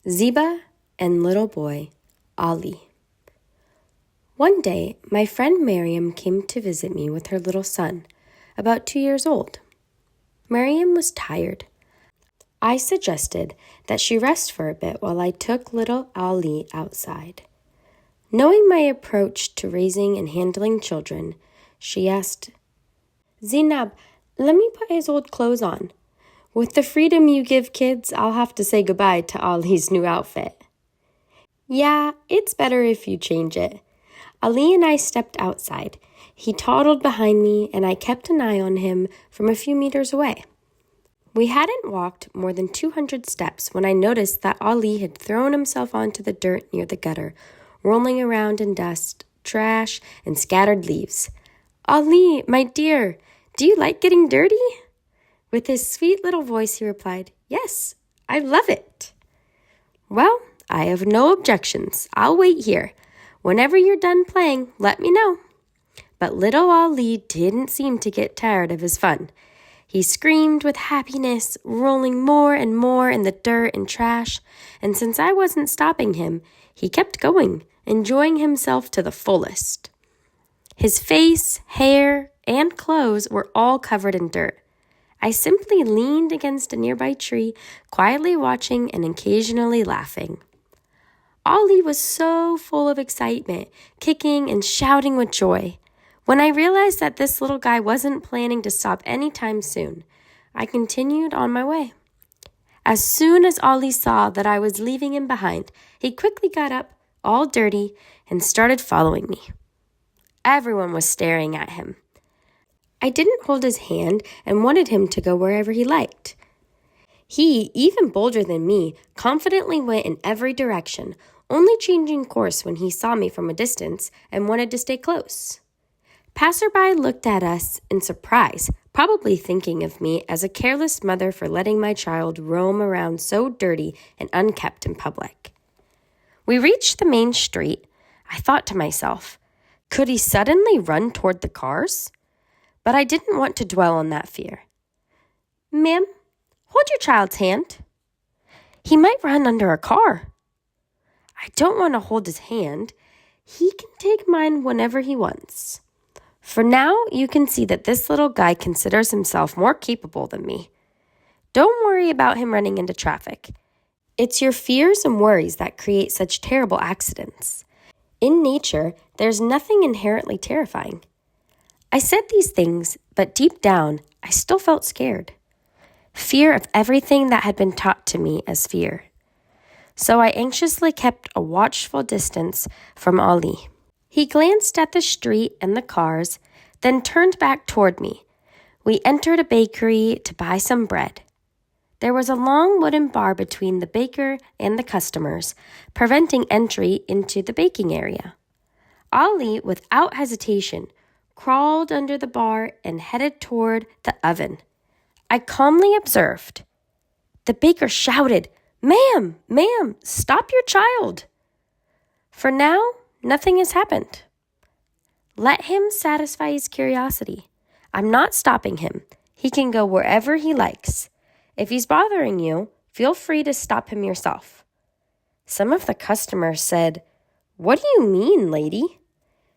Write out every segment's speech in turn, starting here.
Ziba and little boy, Ali. One day, my friend Miriam came to visit me with her little son, about 2 years old. Miriam was tired. I suggested that she rest for a bit while I took little Ali outside. Knowing my approach to raising and handling children, she asked, "Zainab, let me put his old clothes on. With the freedom you give kids, I'll have to say goodbye to Ali's new outfit." "Yeah, it's better if you change it." Ali and I stepped outside. He toddled behind me, and I kept an eye on him from a few meters away. We hadn't walked more than 200 steps when I noticed that Ali had thrown himself onto the dirt near the gutter, rolling around in dust, trash, and scattered leaves. "Ali, my dear, do you like getting dirty?" With his sweet little voice, he replied, "Yes, I love it." "Well, I have no objections. I'll wait here. Whenever you're done playing, let me know." But little Ali didn't seem to get tired of his fun. He screamed with happiness, rolling more and more in the dirt and trash, and since I wasn't stopping him, he kept going, enjoying himself to the fullest. His face, hair, and clothes were all covered in dirt. I simply leaned against a nearby tree, quietly watching and occasionally laughing. Ali was so full of excitement, kicking and shouting with joy. When I realized that this little guy wasn't planning to stop anytime soon, I continued on my way. As soon as Ali saw that I was leaving him behind, he quickly got up, all dirty, and started following me. Everyone was staring at him. I didn't hold his hand and wanted him to go wherever he liked. He, even bolder than me, confidently went in every direction, only changing course when he saw me from a distance and wanted to stay close. Passerby looked at us in surprise, probably thinking of me as a careless mother for letting my child roam around so dirty and unkept in public. We reached the main street. I thought to myself, could he suddenly run toward the cars? But I didn't want to dwell on that fear. "Ma'am, hold your child's hand. He might run under a car." "I don't want to hold his hand. He can take mine whenever he wants." For now, you can see that this little guy considers himself more capable than me. Don't worry about him running into traffic. It's your fears and worries that create such terrible accidents. In nature, there's nothing inherently terrifying. I said these things, but deep down, I still felt scared. Fear of everything that had been taught to me as fear. So I anxiously kept a watchful distance from Ali. He glanced at the street and the cars, then turned back toward me. We entered a bakery to buy some bread. There was a long wooden bar between the baker and the customers, preventing entry into the baking area. Ali, without hesitation, crawled under the bar and headed toward the oven. I calmly observed. The baker shouted, "Ma'am, stop your child." For now, nothing has happened. Let him satisfy his curiosity. I'm not stopping him. He can go wherever he likes. If he's bothering you, feel free to stop him yourself. Some of the customers said, "What do you mean, lady?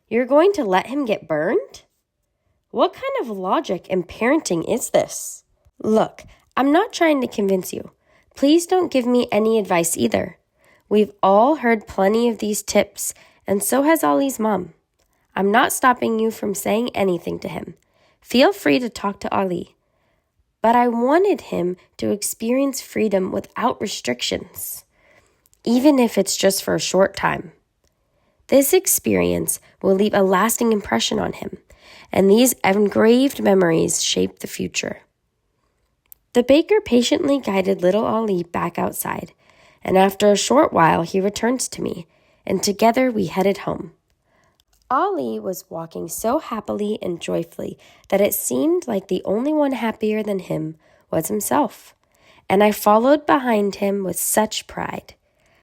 You're going to let him get burned? What kind of logic and parenting is this?" Look, I'm not trying to convince you. Please don't give me any advice either. We've all heard plenty of these tips, and so has Ali's mom. I'm not stopping you from saying anything to him. Feel free to talk to Ali. But I wanted him to experience freedom without restrictions, even if it's just for a short time. This experience will leave a lasting impression on him, and these engraved memories shape the future. The baker patiently guided little Ali back outside, and after a short while he returned to me, and together we headed home. Ali was walking so happily and joyfully that it seemed like the only one happier than him was himself, and I followed behind him with such pride.